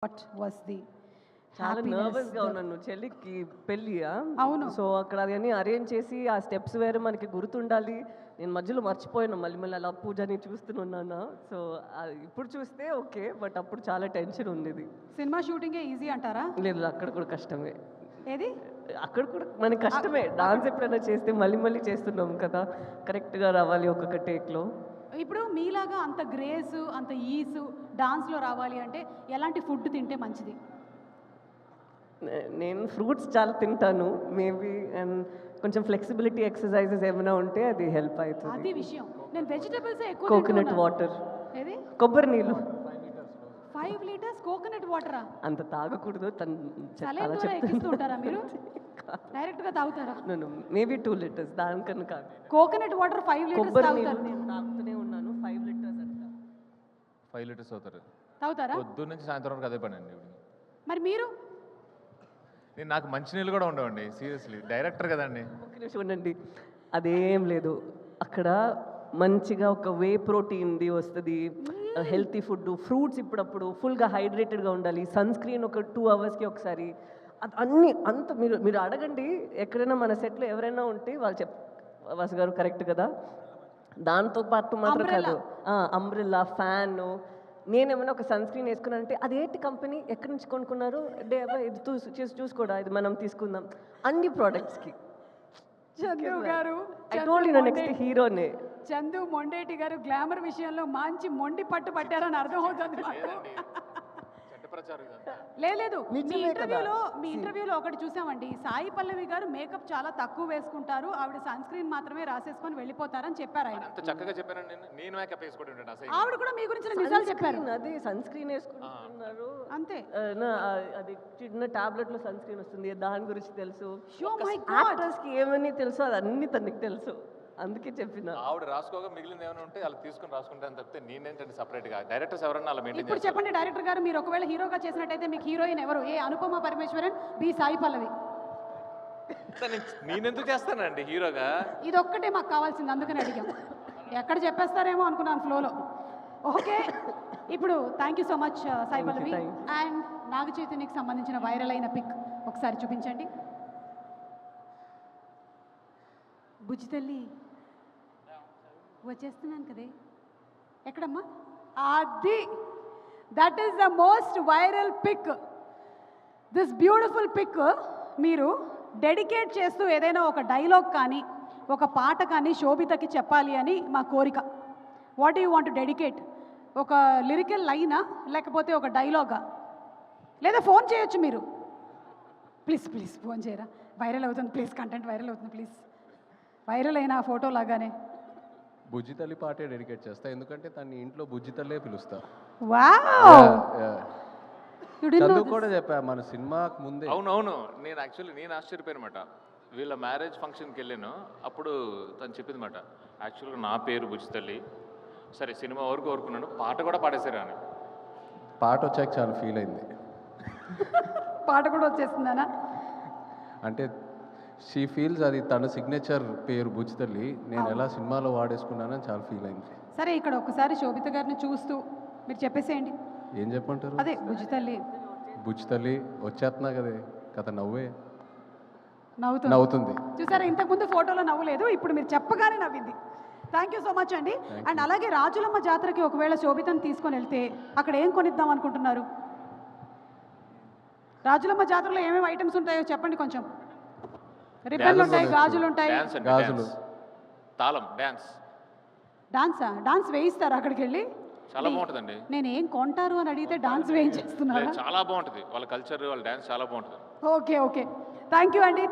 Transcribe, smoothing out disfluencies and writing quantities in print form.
What was the చాలా happiness? నర్వస్గా ఉన్నాను చెల్లికి పెళ్ళియా అవును. సో అక్కడ అవన్నీ అరేంజ్ చేసి ఆ స్టెప్స్ వేరే మనకి గుర్తుండాలి నేను మధ్యలో మర్చిపోయాను మళ్ళీ అలా పూజని చూస్తున్నాను సో ఇప్పుడు చూస్తే ఓకే బట్ అప్పుడు చాలా టెన్షన్ ఉండేది సినిమా షూటింగే ఈజీ అంటారా? లేదు అక్కడ కూడా కష్టమే ఏది? అక్కడ కూడా మనకి కష్టమే డాన్స్ ఎప్పుడైనా చేస్తే మళ్ళీ చేస్తున్నాం కదా కరెక్ట్గా రావాలి ఒక్కొక్క టేక్లో ఇప్పుడు మీలాగా అంత గ్రేస్ అంత ఈసు డాన్స్లో రావాలి అంటే ఎలాంటి ఫుడ్ తింటే మంచిది? నేను ఫ్రూట్స్ చాలా తింటాను మేబీ అండ్ కొంచెం ఫ్లెక్సిబిలిటీ ఎక్సర్సైజెస్ ఏమైనా ఉంటే అది హెల్ప్ అవుతుంది అది విషయం. నేను వెజిటబుల్స్ ఎక్కువ కోకోనట్ వాటర్ ఏది? కొబ్బరి నీళ్ళు 5 లీటర్స్ కోకోనట్ వాటరా? అంత తాగకూడదు తను సలైన్ ద్వారా ఎక్కిస్తూ ఉంటారా మీరు? డైరెక్ట్గా తాగుతారా? మేబీ 2 లీటర్స్ దానికన్నా కాదు కోకోనట్ వాటర్ 5 లీటర్స్ కొబ్బరి తాగుతారు? నీళ్ళు నేను తాగుతూనే ఉన్నాను 5 లీటర్స్ అంట 5 లీటర్స్ అవుతారు తాగుతారా? పొద్దున్న నుంచి సాయంత్రం వరకు అదే పని అండి మరి మీరు? నేను నాకు మంచినీళ్ళు కూడా ఉండవండి సీరియస్లీ డైరెక్టర్ కదండి ఒక నిమిషం ఉండండి అదేం లేదు అక్కడ మంచిగా ఒక వే ప్రోటీన్ది వస్తుంది హెల్తీ ఫుడ్ ఫ్రూట్స్ ఇప్పుడప్పుడు ఫుల్గా హైడ్రేటెడ్గా ఉండాలి సన్ స్క్రీన్ ఒక 2 అవర్స్కి ఒకసారి అన్నీ అంత మీరు అడగండి ఎక్కడైనా మన సెట్లో ఎవరైనా ఉంటే వాళ్ళు వాసు గారు కరెక్ట్ కదా దాంతో పాటు మాత్రం కాదు అంబ్రెల్లా ఫ్యాన్ నేనేమైనా ఒక సన్ స్క్రీన్ వేసుకున్నానంటే అదేంటి కంపెనీ ఎక్కడి నుంచి కొనుక్కున్నారు డే ఇది చూసుకోడా ఇది మనం తీసుకుందాం అన్ని ప్రోడక్ట్స్కి చందు గారు నెక్స్ట్ హీరోనే చందు మొండేటి గారు గ్లామర్ విషయంలో మంచి మొండి పట్టు పట్టారని అర్థమవుతుంది నాకు. లేదు మీ ఇంటర్వ్యూలో ఒకటి చూసామండి సాయి పల్లవి గారు మేకప్ చాలా తక్కువ వేసుకుంటారు ఆవిడ సన్ స్క్రీన్ మాత్రమే రాసేసుకొని వెళ్ళిపోతారని చెప్పారు ఆయన. అంత చక్కగా చెప్పాను నేను మేకప్ వేసుకుంటాను అసలు ఆవిడ కూడా మీ గురించి నిజాలు చెప్పారు. అది సన్ స్క్రీన్ వేసుకుంటున్నారు అంతే అది చిన్న టాబ్లెట్ లో సన్ స్క్రీన్ వస్తుంది దాని గురించి తెలుసు Oh my God. యాక్టర్స్ కి ఏమని తెలుసు అది అన్ని తనకి తెలుసు అందుకే చెప్పిన ఆవిడ రాసుకోగా మిగిలింది ఏమైనా ఉంటే అలా తీసుకుని రాసుకుంటాను తప్పితే నేనేంటంటే సపరేట్గా డైరెక్టర్స్ ఎవరన్నా అలా మెయింటైన్ ఇప్పుడు చెప్పండి డైరెక్టర్ గారు మీరు ఒకవేళ హీరోగా చేసినట్టయితే మీకు హీరోయిన్ ఎవరు? ఏ అనుపమ పరమేశ్వరన్, బి సాయి పల్లవి? నేనెందుకు చేస్తానండి హీరోగా ఇది ఒక్కటే మాకు కావాల్సింది అందుకని అడిగాం ఎక్కడ చెప్పేస్తారేమో అనుకున్నాను ఫ్లోలో. ఓకే ఇప్పుడు thank you so much Sai Pallavi. And Naga చైతన్యకి సంబంధించిన వైరల్ అయిన పిక్ ఒకసారి చూపించండి. బుజ్జి తల్లి వచ్చేస్తున్నాను కదే ఎక్కడమ్మా అది that is the most viral pic this beautiful pic మీరు డెడికేట్ చేస్తూ ఏదైనా ఒక డైలాగ్ కానీ ఒక పాట కానీ శోభితకి చెప్పాలి అని మా కోరిక. What you want dedicate? ఒక లిరికల్ లైనా లేకపోతే ఒక డైలాగా లేదా ఫోన్ చేయొచ్చు మీరు. ప్లీజ్ ఫోన్ చేయరా వైరల్ అవుతుంది ప్లీజ్ కంటెంట్ వైరల్ అవుతుంది ప్లీజ్ వైరల్ అయిన ఫోటో లాగానే బుజ్జి తల్లి పాటే డెడికేట్ చేస్తా ఎందుకంటే తన ఇంట్లో బుజ్జి తల్లే పిలుస్తా. వావ్ చదువు కూడా చెప్పా మన సినిమాకు ముందే. అవునవును నేను ఆశ్చర్యపోయానమాట వీళ్ళ మ్యారేజ్ ఫంక్షన్కి వెళ్ళాను అప్పుడు తను చెప్పింది మాట యాక్చువల్గా నా పేరు బుజ్జి తల్లి సరే సినిమా వరకు కోరుకున్నాను పాట కూడా పాడేశారు అని. పాట వచ్చాక చాలా ఫీల్ అయింది. పాట కూడా వచ్చేస్తుందనా? అంటే షీ ఫీల్స్ అది తన సిగ్నేచర్ పేరు బుజ్జి తల్లి నేను ఎలా సినిమాలో వాడేసుకున్నానని చాలా ఫీల్ అయింది. సరే ఇక్కడ ఒకసారి శోభిత గారిని చూస్తూ మీరు చెప్పేసేయండి. ఏం చెప్పంటారు? అదే బుజ్జి తల్లి బుజ్జి తల్లి వచ్చేస్తున్నా కదే కథ నవ్వే నవ్వుతుంది. చూసారా ఇంతకుముందు ఫోటోలో నవ్వులేదు ఇప్పుడు మీరు చెప్పగానే నవ్వింది. థ్యాంక్ యూ సో మచ్ అండి. అండ్ అలాగే రాజులమ్మ జాతరకి ఒకవేళ శోభితను తీసుకొని వెళ్తే అక్కడ ఏం కొనిద్దాం అనుకుంటున్నారు? రాజులమ్మ జాతరలో ఏమేమి ఐటమ్స్ ఉంటాయో చెప్పండి కొంచెం. రిబ్బన్లు ఉంటాయి గాజులు ఉంటాయి. గాజులు తాళం డాన్స్ వేయిస్తారు అక్కడికి వెళ్ళి? చాలా బాగుంటుందండి. నేను ఏం కొంటారు అని అడిగితే డాన్స్ వేయించేస్తున్నారు. చాలా బాగుంటుంది వాళ్ళ కల్చర్ వాళ్ళ డాన్స్ చాలా బాగుంటుంది. ఓకే థ్యాంక్ యూ అండి.